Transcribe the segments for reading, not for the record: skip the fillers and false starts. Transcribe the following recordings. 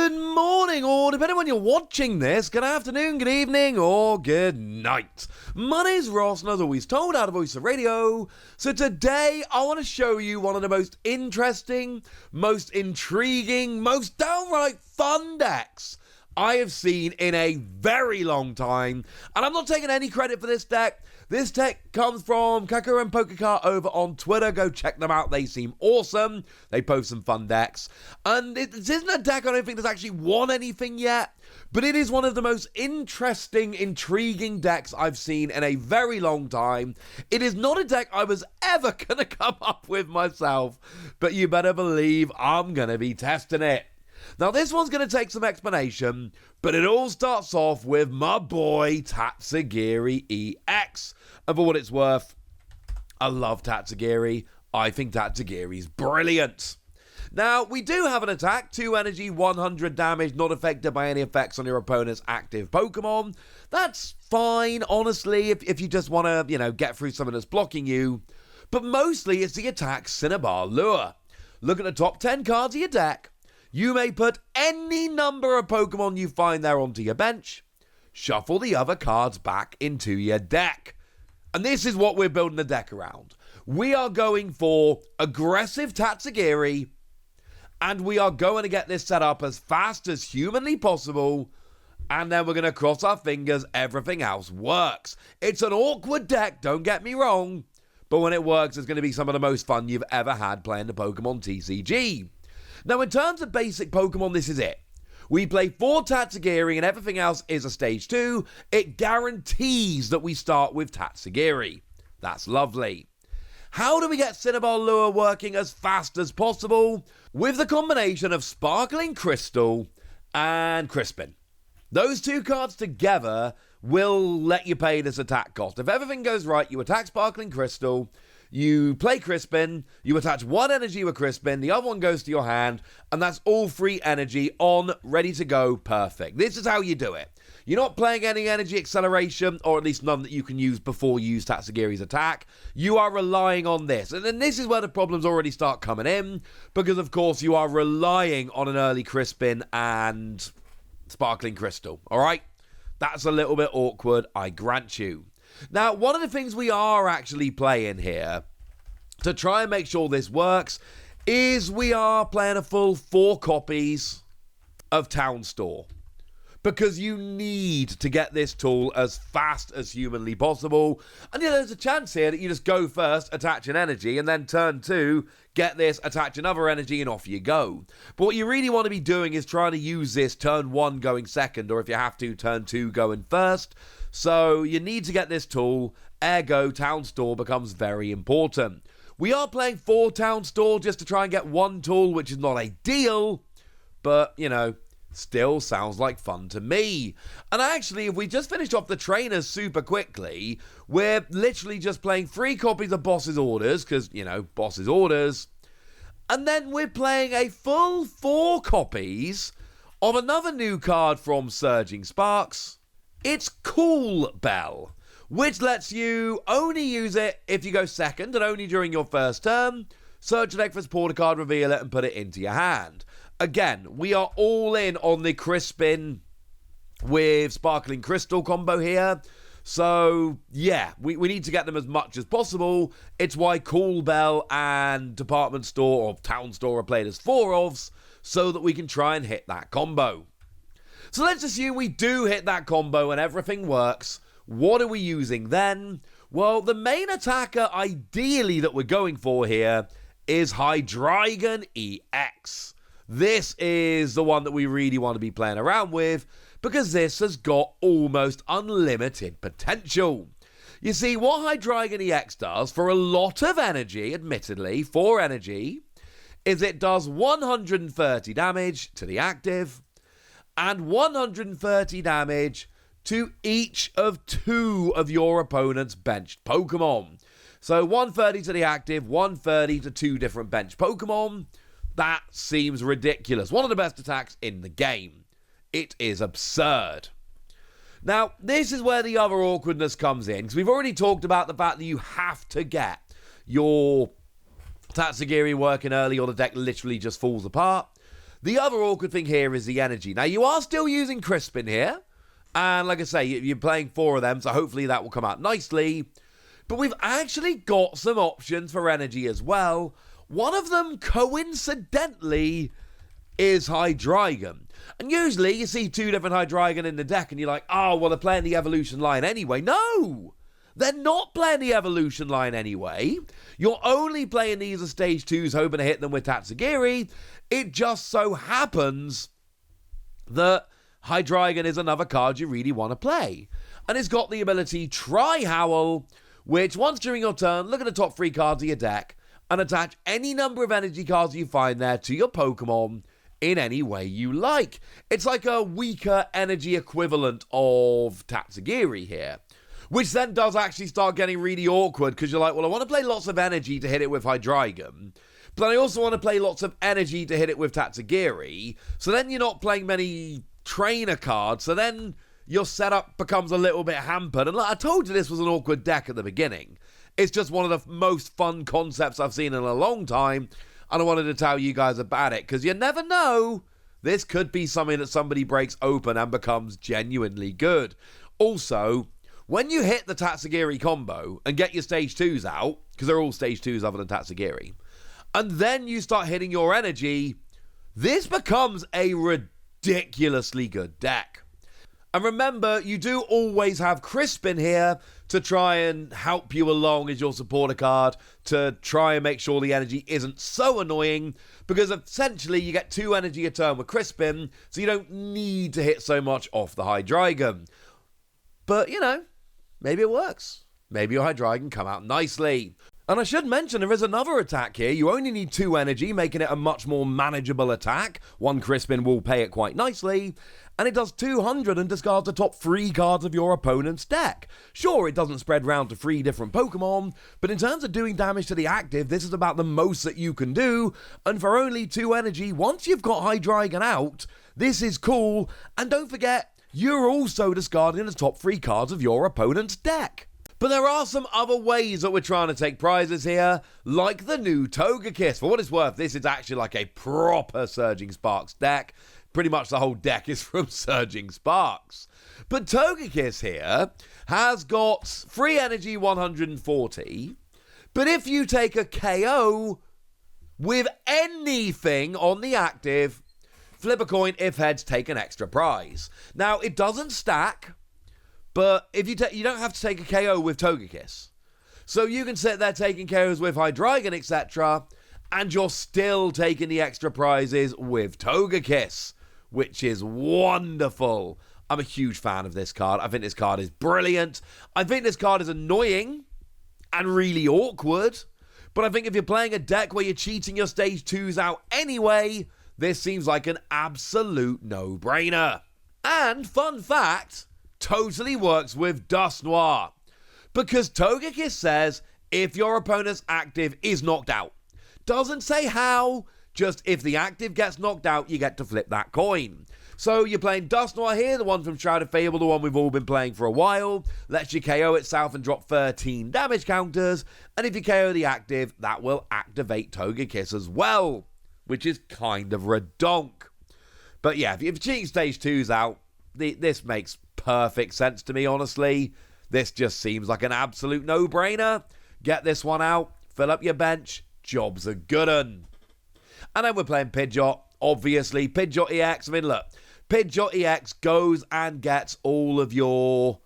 Good morning, or depending on when you're watching this, good afternoon, good evening, or good night. My name's Ross, and as always told out of Voice of Radio. So today, I want to show you one of the most interesting, most intriguing, most downright fun decks I have seen in a very long time. And I'm not taking any credit for this deck. This deck comes from Kaku and Pokécar over on Twitter. Go check them out. They seem awesome. They post some fun decks. And it isn't a deck I don't think that's actually won anything yet. But it is one of the most interesting, intriguing decks I've seen in a very long time. It is not a deck I was ever going to come up with myself. But you better believe I'm going to be testing it. Now, this one's going to take some explanation, but it all starts off with my boy, Tatsugiri EX. And for what it's worth, I love Tatsugiri. I think Tatsugiri's brilliant. Now, we do have an attack, 2 energy, 100 damage, not affected by any effects on your opponent's active Pokemon. That's fine, honestly, if you just want to, get through someone that's blocking you. But mostly, it's the attack Cinnabar Lure. Look at the top 10 cards of your deck. You may put any number of Pokemon you find there onto your bench, shuffle the other cards back into your deck. And this is what we're building the deck around. We are going for aggressive Tatsugiri, and we are going to get this set up as fast as humanly possible, and then we're going to cross our fingers everything else works. It's an awkward deck, don't get me wrong, but when it works, it's going to be some of the most fun you've ever had playing the Pokemon TCG. Now, in terms of basic Pokemon, this is it. We play 4 Tatsugiri and everything else is a stage 2. It guarantees that we start with Tatsugiri. That's lovely. How do we get Cinnabar Lure working as fast as possible? With the combination of Sparkling Crystal and Crispin. Those 2 cards together will let you pay this attack cost. If everything goes right, you attack Sparkling Crystal, you play Crispin, you attach 1 energy with Crispin, the other one goes to your hand, and that's all 3 energy on, ready to go, perfect. This is how you do it. You're not playing any energy acceleration, or at least none that you can use before you use Tatsugiri's attack. You are relying on this. And then this is where the problems already start coming in, because of course you are relying on an early Crispin and Sparkling Crystal, alright? That's a little bit awkward, I grant you. Now, one of the things we are actually playing here to try and make sure this works is we are playing a full 4 copies of Town Store. Because you need to get this tool as fast as humanly possible. And there's a chance here that you just go first, attach an energy, and then turn 2, get this, attach another energy, and off you go. But what you really want to be doing is trying to use this turn 1 going second, or if you have to, turn 2 going first. So you need to get this tool, ergo Town Store becomes very important. We are playing 4 Town Store just to try and get 1 tool, which is not ideal, but, still sounds like fun to me. And actually, if we just finish off the trainers super quickly, we're literally just playing 3 copies of Boss's Orders, because, Boss's Orders. And then we're playing a full 4 copies of another new card from Surging Sparks. It's Cool Bell, which lets you only use it if you go second and only during your first turn. Search your deck for its portal card, reveal it, and put it into your hand. Again, we are all in on the Crispin with Sparkling Crystal combo here. So, yeah, we need to get them as much as possible. It's why Cool Bell and Department Store or Town Store are played as 4-ofs, so that we can try and hit that combo. So let's assume we do hit that combo and everything works. What are we using then? Well, the main attacker, ideally, that we're going for here is Hydreigon EX. This is the one that we really want to be playing around with, because this has got almost unlimited potential. You see, what Hydreigon EX does for a lot of energy, admittedly, 4 energy, is it does 130 damage to the active, and 130 damage to each of 2 of your opponent's benched Pokemon. So 130 to the active, 130 to 2 different bench Pokemon. That seems ridiculous. One of the best attacks in the game. It is absurd. Now, this is where the other awkwardness comes in, because we've already talked about the fact that you have to get your Tatsugiri working early or the deck literally just falls apart. The other awkward thing here is the energy. Now, you are still using Crispin here. And like I say, you're playing 4 of them, so hopefully that will come out nicely. But we've actually got some options for energy as well. One of them, coincidentally, is Hydreigon. And usually you see 2 different Hydreigon in the deck and you're like, oh, well, they're playing the evolution line anyway. No! They're not playing the evolution line anyway. You're only playing these as stage 2s, hoping to hit them with Tatsugiri. It just so happens that Hydreigon is another card you really want to play. And it's got the ability Try Howl, which once during your turn, look at the top 3 cards of your deck and attach any number of energy cards you find there to your Pokemon in any way you like. It's like a weaker energy equivalent of Tatsugiri here, which then does actually start getting really awkward because you're like, well, I want to play lots of energy to hit it with Hydreigon, but I also want to play lots of energy to hit it with Tatsugiri, so then you're not playing many trainer cards, so then your setup becomes a little bit hampered. And like I told you, this was an awkward deck at the beginning. It's just one of the most fun concepts I've seen in a long time, and I wanted to tell you guys about it, because you never know, this could be something that somebody breaks open and becomes genuinely good. Also, when you hit the Tatsugiri combo and get your stage 2s out, because they're all stage 2s other than Tatsugiri, and then you start hitting your energy, this becomes a ridiculously good deck. And remember, you do always have Crispin here to try and help you along as your supporter card, to try and make sure the energy isn't so annoying, because essentially you get 2 energy a turn with Crispin, so you don't need to hit so much off the Hydreigon. But, you know, maybe it works. Maybe your Hydreigon come out nicely. And I should mention there is another attack here. You only need 2 energy, making it a much more manageable attack. 1 Crispin will pay it quite nicely. And it does 200 and discards the top 3 cards of your opponent's deck. Sure, it doesn't spread round to 3 different Pokemon, but in terms of doing damage to the active, this is about the most that you can do. And for only 2 energy, once you've got Hydreigon out, this is cool. And don't forget, you're also discarding the top 3 cards of your opponent's deck. But there are some other ways that we're trying to take prizes here, like the new Togekiss. For what it's worth, this is actually like a proper Surging Sparks deck. Pretty much the whole deck is from Surging Sparks. But Togekiss here has got free energy 140, but if you take a KO with anything on the active, flip a coin. If heads, take an extra prize. Now, it doesn't stack, but if you don't have to take a KO with Togekiss. So you can sit there taking KOs with Hydreigon, etc., and you're still taking the extra prizes with Togekiss, which is wonderful. I'm a huge fan of this card. I think this card is brilliant. I think this card is annoying and really awkward, but I think if you're playing a deck where you're cheating your stage 2s out anyway, this seems like an absolute no-brainer. And fun fact, totally works with Dusknoir, because Togekiss says if your opponent's active is knocked out. Doesn't say how, just if the active gets knocked out, you get to flip that coin. So you're playing Dusknoir here, the one from Shrouded Fable, the one we've all been playing for a while. Lets you KO itself and drop 13 damage counters. And if you KO the active, that will activate Togekiss as well, which is kind of redonk. But yeah, if you're cheating stage 2s out, this makes perfect sense to me, honestly. This just seems like an absolute no-brainer. Get this one out, fill up your bench, job's a good un. And then we're playing Pidgeot, obviously. Pidgeot EX, I mean, look, Pidgeot EX goes and gets all of your,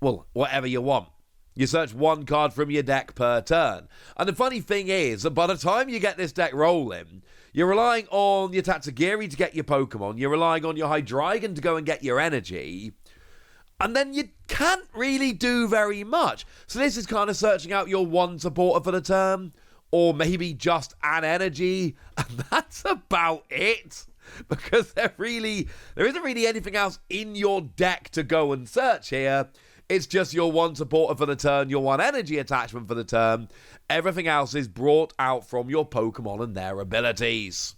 well, whatever you want. You search 1 card from your deck per turn. And the funny thing is that by the time you get this deck rolling, you're relying on your Tatsugiri to get your Pokemon, you're relying on your Hydreigon to go and get your energy, and then you can't really do very much. So this is kind of searching out your 1 supporter for the turn, or maybe just an energy, and that's about it. Because there isn't really anything else in your deck to go and search here. It's just your 1 supporter for the turn, your 1 energy attachment for the turn. Everything else is brought out from your Pokemon and their abilities.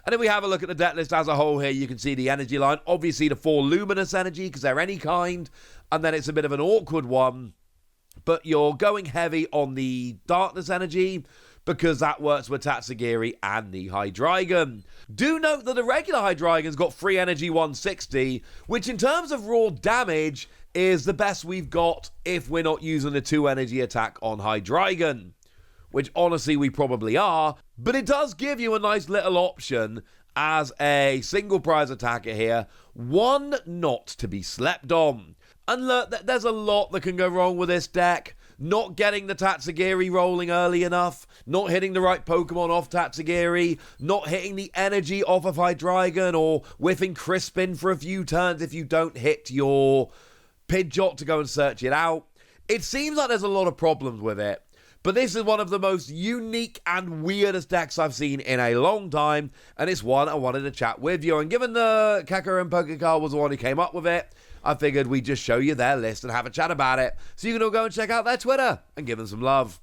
And if we have a look at the deck list as a whole here, you can see the energy line. Obviously the 4 luminous energy, because they're any kind. And then it's a bit of an awkward one. But you're going heavy on the darkness energy, because that works with Tatsugiri and the Hydreigon. Do note that the regular Hydreigon's got free energy 160, which in terms of raw damage is the best we've got if we're not using a 2 energy attack on Hydreigon, which honestly we probably are, but it does give you a nice little option as a single prize attacker here, one not to be slept on. And look, there's a lot that can go wrong with this deck. Not getting the Tatsugiri rolling early enough, not hitting the right Pokemon off Tatsugiri, not hitting the energy off of Hydreigon, or whiffing Crispin for a few turns if you don't hit your Pidgeot to go and search it out. It seems like there's a lot of problems with it, but this is one of the most unique and weirdest decks I've seen in a long time, and it's one I wanted to chat with you. And given the Kakarin Pokekar was the one who came up with it, I figured we'd just show you their list and have a chat about it, so you can all go and check out their Twitter and give them some love.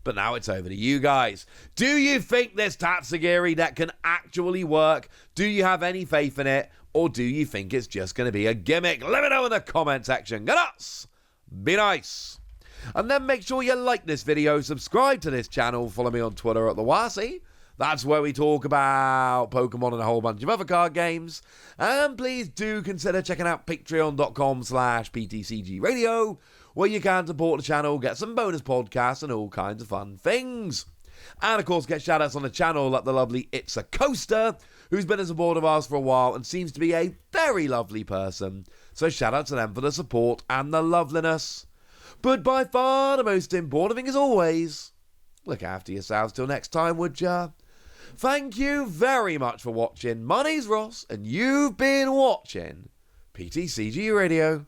But now it's over to you guys. Do you think this Tatsugiri deck can actually work? Do you have any faith in it? Or do you think it's just going to be a gimmick? Let me know in the comment section. Go nuts! Be nice! And then make sure you like this video, subscribe to this channel, follow me on Twitter at TheWasi. That's where we talk about Pokemon and a whole bunch of other card games. And please do consider checking out patreon.com/PTCGradio, where you can support the channel, get some bonus podcasts and all kinds of fun things. And of course, get shoutouts on the channel like the lovely It's a Coaster, who's been a supporter of ours for a while and seems to be a very lovely person. So shout out to them for the support and the loveliness. But by far the most important thing as always, look after yourselves till next time, would ya? Thank you very much for watching. My name's Ross, and you've been watching PTCG Radio.